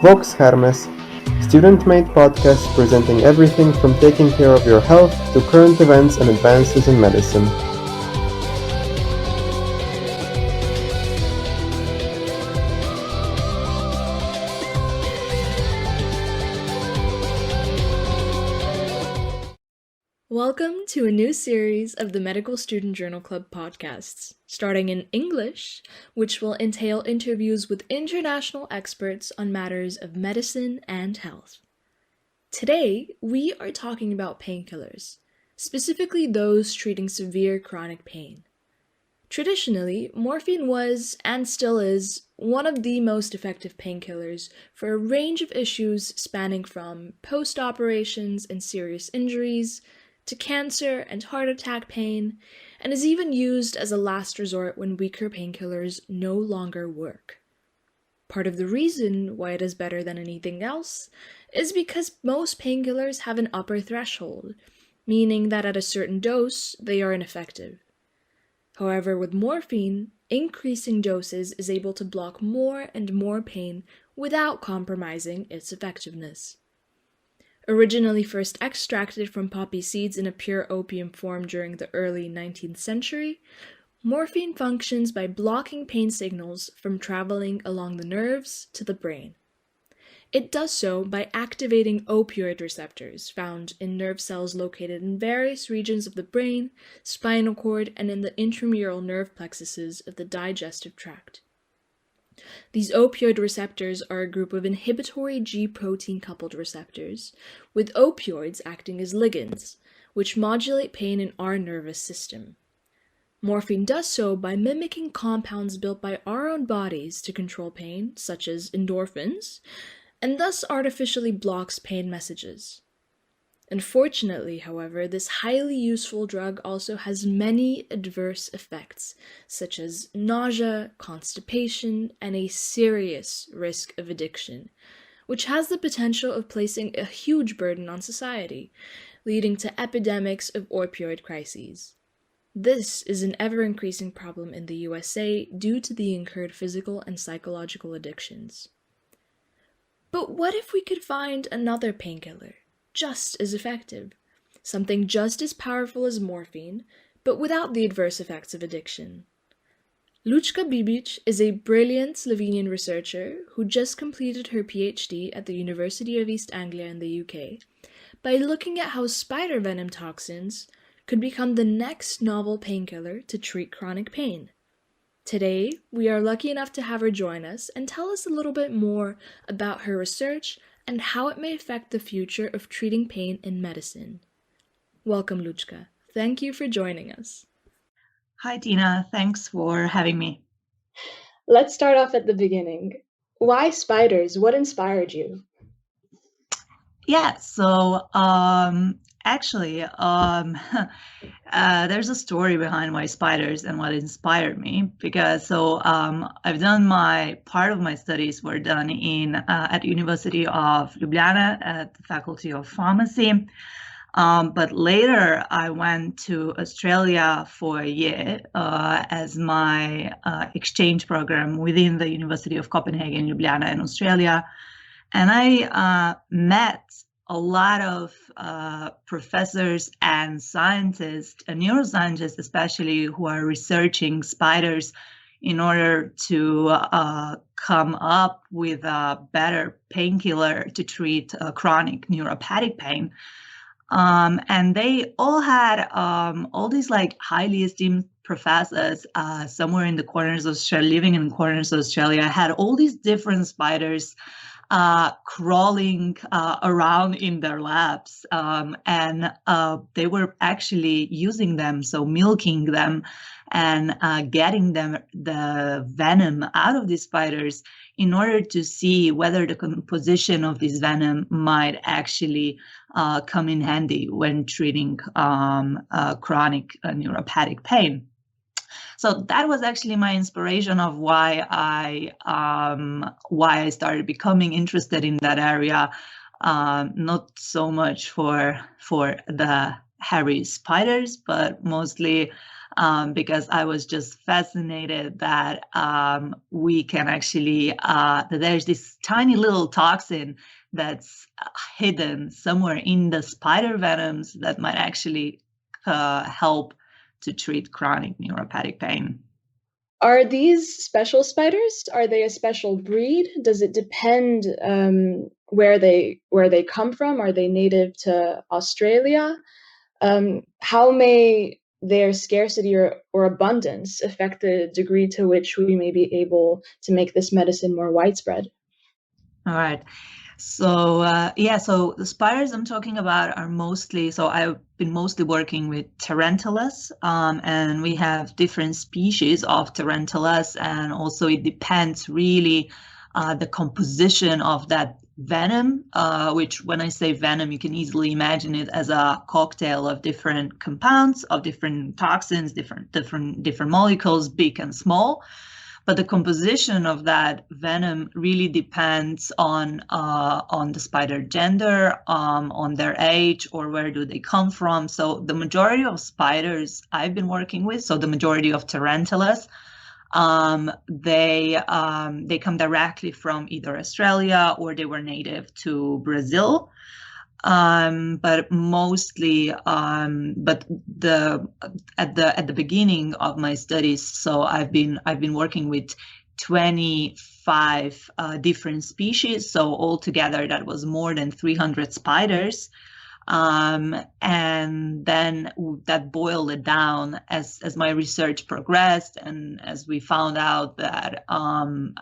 Vox Hermes, student-made podcast presenting everything from taking care of your health to current events and advances in medicine. Welcome to a new series of the Medical Student Journal Club podcasts, starting in English, which will entail interviews with international experts on matters of medicine and health. Today, we are talking about painkillers, specifically those treating severe chronic pain. Traditionally, morphine was, and still is, one of the most effective painkillers for a range of issues spanning from post-operations and serious injuries, to cancer and heart attack pain, and is even used as a last resort when weaker painkillers no longer work. Part of the reason why it is better than anything else is because most painkillers have an upper threshold, meaning that at a certain dose, they are ineffective. However, with morphine, increasing doses is able to block more and more pain without compromising its effectiveness. Originally first extracted from poppy seeds in a pure opium form during the early 19th century, morphine functions by blocking pain signals from traveling along the nerves to the brain. It does so by activating opioid receptors found in nerve cells located in various regions of the brain, spinal cord, and in the intramural nerve plexuses of the digestive tract. These opioid receptors are a group of inhibitory G-protein coupled receptors, with opioids acting as ligands, which modulate pain in our nervous system. Morphine does so by mimicking compounds built by our own bodies to control pain, such as endorphins, and thus artificially blocks pain messages. Unfortunately, however, this highly useful drug also has many adverse effects, such as nausea, constipation, and a serious risk of addiction, which has the potential of placing a huge burden on society, leading to epidemics of opioid crises. This is an ever-increasing problem in the USA due to the incurred physical and psychological addictions. But what if we could find another painkiller, just as effective, something just as powerful as morphine, but without the adverse effects of addiction? Lučka Bibič is a brilliant Slovenian researcher who just completed her PhD at the University of East Anglia in the UK by looking at how spider venom toxins could become the next novel painkiller to treat chronic pain. Today, we are lucky enough to have her join us and tell us a little bit more about her research and how it may affect the future of treating pain in medicine. Welcome, Lučka. Thank you for joining us. Hi, Tina. Thanks for having me. Let's start off at the beginning. Why spiders? What inspired you? Yeah, so actually, there's a story behind why spiders and what inspired me, because I've done part of my studies were done at the University of Ljubljana at the Faculty of Pharmacy, but later I went to Australia for a year as my exchange program within the University of Copenhagen, Ljubljana in Australia, and I met a lot of professors and scientists, neuroscientists especially, who are researching spiders in order to come up with a better painkiller to treat chronic neuropathic pain. And they all had all these like highly esteemed professors somewhere in the corners of Australia, living in corners of Australia, had all these different spiders crawling around in their labs, and they were actually using them, so milking them and getting them the venom out of these spiders in order to see whether the composition of this venom might actually come in handy when treating chronic neuropathic pain. So that was actually my inspiration of why I started becoming interested in that area. Not so much for the hairy spiders, but mostly because I was just fascinated that we can actually, that there's this tiny little toxin that's hidden somewhere in the spider venoms that might actually help to treat chronic neuropathic pain. Are these special spiders? Are they a special breed? Does it depend where they come from? Are they native to Australia? How may their scarcity or abundance affect the degree to which we may be able to make this medicine more widespread? All right. So so the spiders I'm talking about are mostly, so I've been mostly working with tarantulas, and we have different species of tarantulas, and also it depends really the composition of that venom, which when I say venom, you can easily imagine it as a cocktail of different compounds, of different toxins, different molecules, big and small. But the composition of that venom really depends on the spider gender, on their age, or where do they come from. So the majority of spiders I've been working with, so the majority of tarantulas, they come directly from either Australia or they were native to Brazil. But mostly, but at the beginning of my studies, so I've been working with 25 different species. So altogether, that was more than 300 spiders. And then that boiled it down as my research progressed, and as we found out that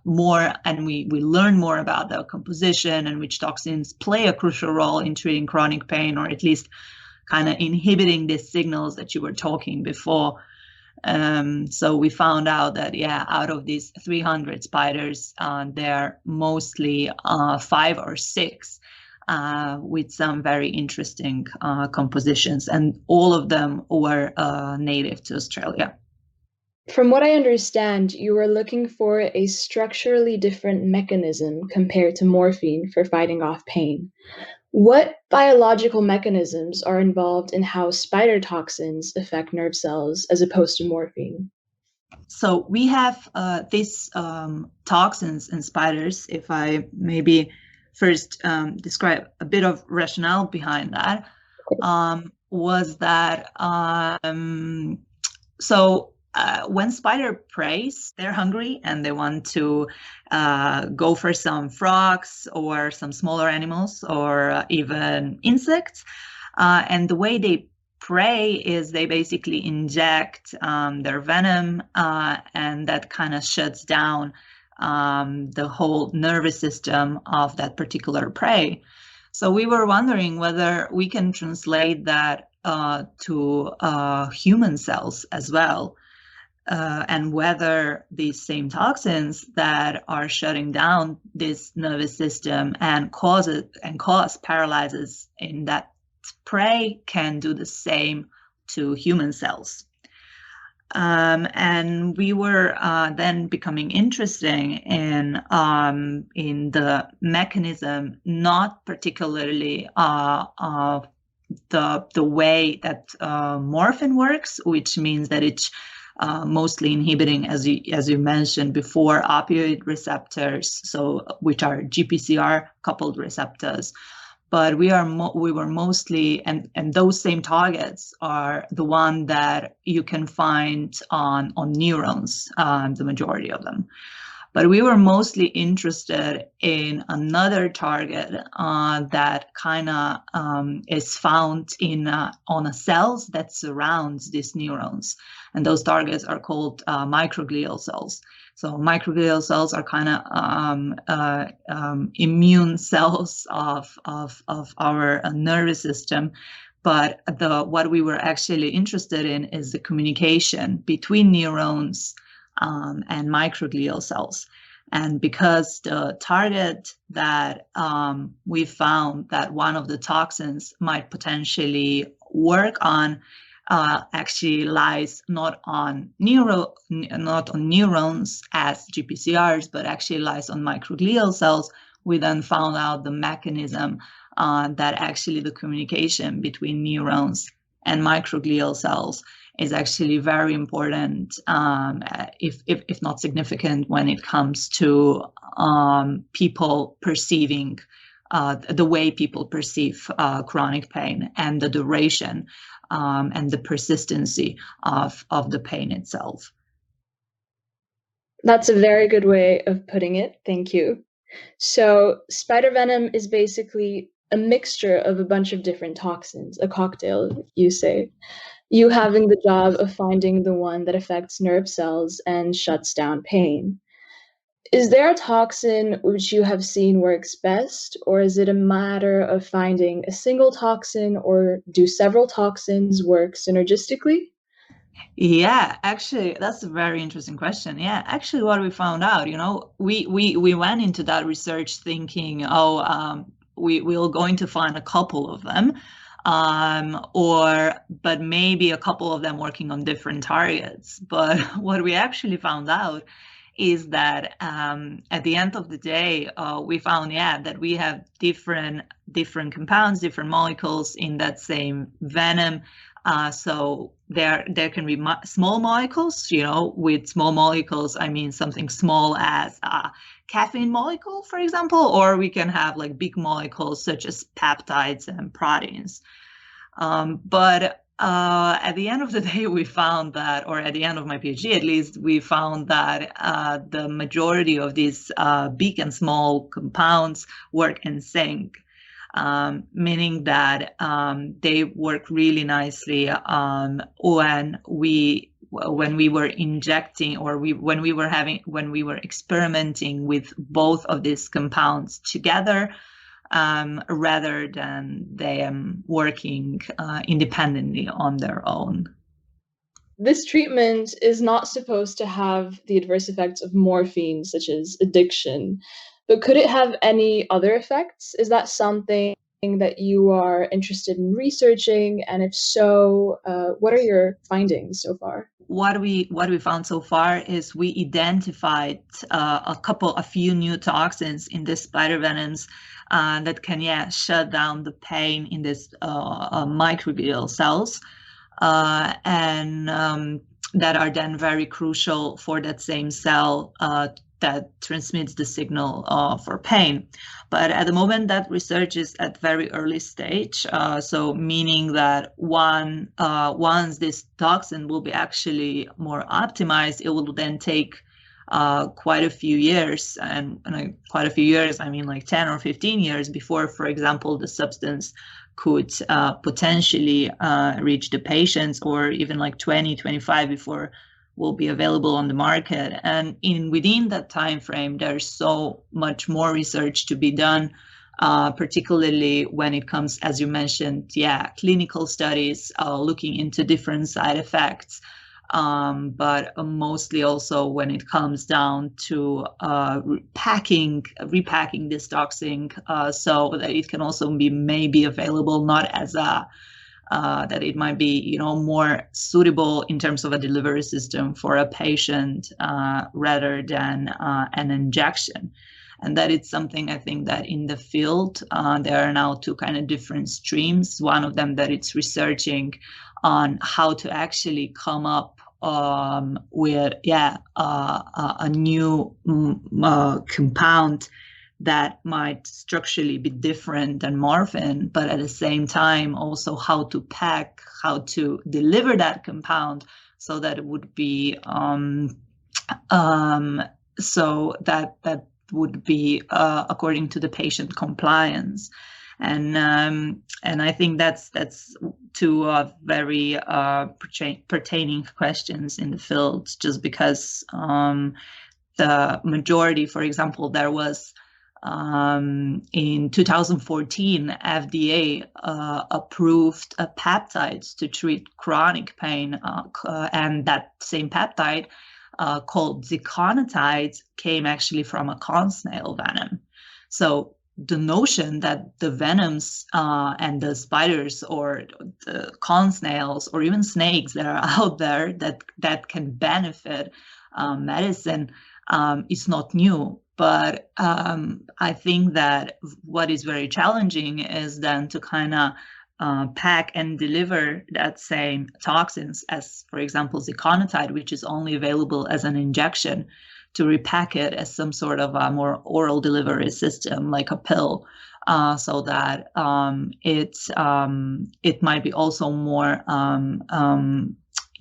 more, and we learned more about the composition and which toxins play a crucial role in treating chronic pain, or at least kind of inhibiting these signals that you were talking before. So we found out that, out of these 300 spiders, they're mostly 5 or 6 with some very interesting compositions, and all of them were native to Australia. From what I understand, you were looking for a structurally different mechanism compared to morphine for fighting off pain. What biological mechanisms are involved in how spider toxins affect nerve cells as opposed to morphine? So we have these toxins in spiders. If I maybe first describe a bit of rationale behind that, was that when spider preys, they're hungry and they want to go for some frogs or some smaller animals or even insects. And the way they prey is they basically inject their venom, and that kind of shuts down the whole nervous system of that particular prey. So we were wondering whether we can translate that to human cells as well, and whether these same toxins that are shutting down this nervous system and cause paralysis in that prey can do the same to human cells. And we were then becoming interested in the mechanism, not particularly of the way that morphine works, which means that it's mostly inhibiting, as you mentioned before, opioid receptors, so which are GPCR coupled receptors. But we were mostly, and those same targets are the one that you can find on neurons, the majority of them. But we were mostly interested in another target that kind of is found on the cells that surrounds these neurons, and those targets are called microglial cells. So microglial cells are kind of immune cells of our nervous system. But what we were actually interested in is the communication between neurons and microglial cells. And because the target that we found that one of the toxins might potentially work on actually lies not on neurons as GPCRs, but actually lies on microglial cells, we then found out the mechanism that actually the communication between neurons and microglial cells is actually very important, if not significant, when it comes to people perceiving the way people perceive chronic pain and the duration and the persistency of the pain itself. That's a very good way of putting it. Thank you. So spider venom is basically a mixture of a bunch of different toxins, a cocktail, you say. You having the job of finding the one that affects nerve cells and shuts down pain. Is there a toxin which you have seen works best, or is it a matter of finding a single toxin, or do several toxins work synergistically? Yeah, actually, that's a very interesting question. Yeah, actually, what we found out, we went into that research thinking, we're going to find a couple of them, but maybe a couple of them working on different targets. But what we actually found out is that at the end of the day, we found, that we have different compounds, different molecules in that same venom. So there can be small molecules, with small molecules, I mean something small as a caffeine molecule, for example, or we can have like big molecules such as peptides and proteins. But at the end of the day, we found that, or at the end of my PhD at least, we found that the majority of these big and small compounds work in sync. Meaning that they work really nicely when we were injecting, or when we were experimenting with both of these compounds together, rather than them working independently on their own. This treatment is not supposed to have the adverse effects of morphine, such as addiction. But could it have any other effects? Is that something that you are interested in researching? And if so, what are your findings so far? What we found so far is we identified a few new toxins in the spider venoms that can shut down the pain in this microglial cells, and that are then very crucial for that same cell that transmits the signal for pain. But at the moment, that research is at very early stage. So meaning that once this toxin will be actually more optimized, it will then take quite a few years, and quite a few years, I mean like 10 or 15 years before, for example, the substance could potentially reach the patients, or even like 20, 25 before will be available on the market. And within that time frame, there's so much more research to be done, particularly when it comes, as you mentioned, clinical studies looking into different side effects, but mostly also when it comes down to repacking this toxin, so that it can also be maybe available not as that it might be, more suitable in terms of a delivery system for a patient rather than an injection. And that is something I think that in the field, there are now two kind of different streams. One of them that it's researching on how to actually come up with a new compound that might structurally be different than morphine, but at the same time also how to pack, how to deliver that compound so that it would be so that would be according to the patient compliance. And I think that's two very pertaining questions in the field, just because the majority, for example, there was in 2014, FDA approved peptides to treat chronic pain, and that same peptide called ziconotide came actually from a corn snail venom. So the notion that the venoms and the spiders or the corn snails or even snakes that are out there that can benefit medicine is not new. But I think that what is very challenging is then to kind of pack and deliver that same toxins as, for example, ziconotide, which is only available as an injection, to repack it as some sort of a more oral delivery system, like a pill, so that it might be also more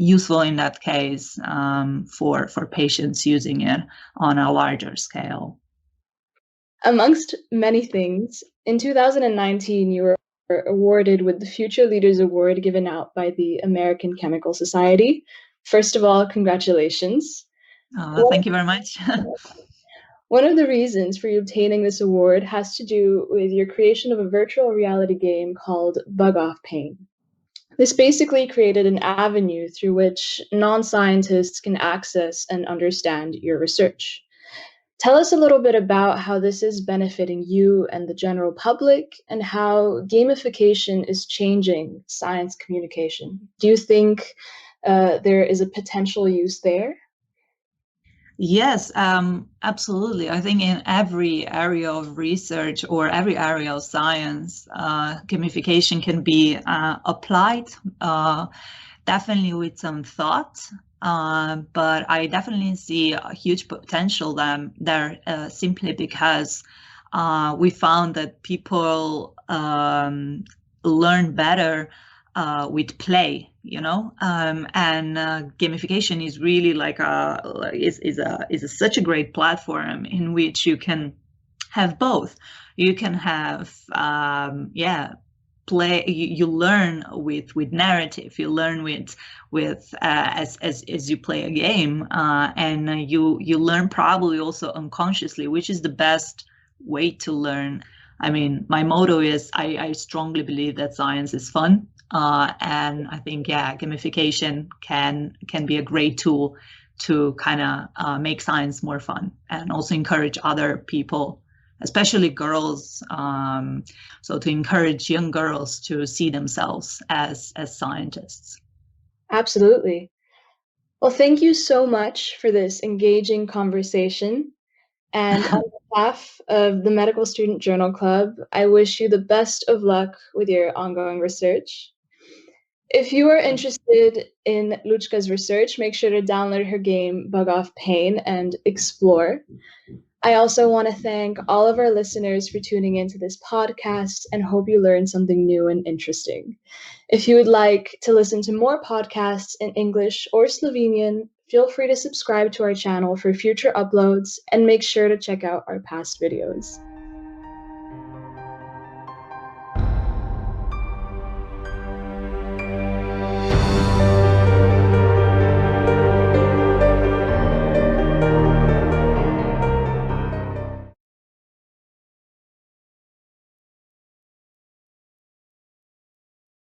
useful in that case for patients using it on a larger scale. Amongst many things, in 2019, you were awarded with the Future Leaders Award given out by the American Chemical Society. First of all, congratulations. Thank you very much. One of the reasons for you obtaining this award has to do with your creation of a virtual reality game called Bug Off Pain. This basically created an avenue through which non-scientists can access and understand your research. Tell us a little bit about how this is benefiting you and the general public, and how gamification is changing science communication. Do you think there is a potential use there? Yes, absolutely. I think in every area of research or every area of science, gamification can be applied, definitely with some thought. But I definitely see a huge potential there simply because we found that people learn better with play, and gamification is really like such a great platform in which you can have both. You can have play. You learn with narrative. You learn with as you play a game, and you learn probably also unconsciously, which is the best way to learn. I mean, my motto is I strongly believe that science is fun, and I think gamification can be a great tool to kind of make science more fun and also encourage other people, especially girls, so to encourage young girls to see themselves as scientists. Absolutely. Well, thank you so much for this engaging conversation. And on behalf of the Medical Student Journal Club, I wish you the best of luck with your ongoing research. If you are interested in Lučka's research, make sure to download her game Bug Off Pain and explore. I also want to thank all of our listeners for tuning into this podcast and hope you learned something new and interesting. If you would like to listen to more podcasts in English or Slovenian, feel free to subscribe to our channel for future uploads and make sure to check out our past videos.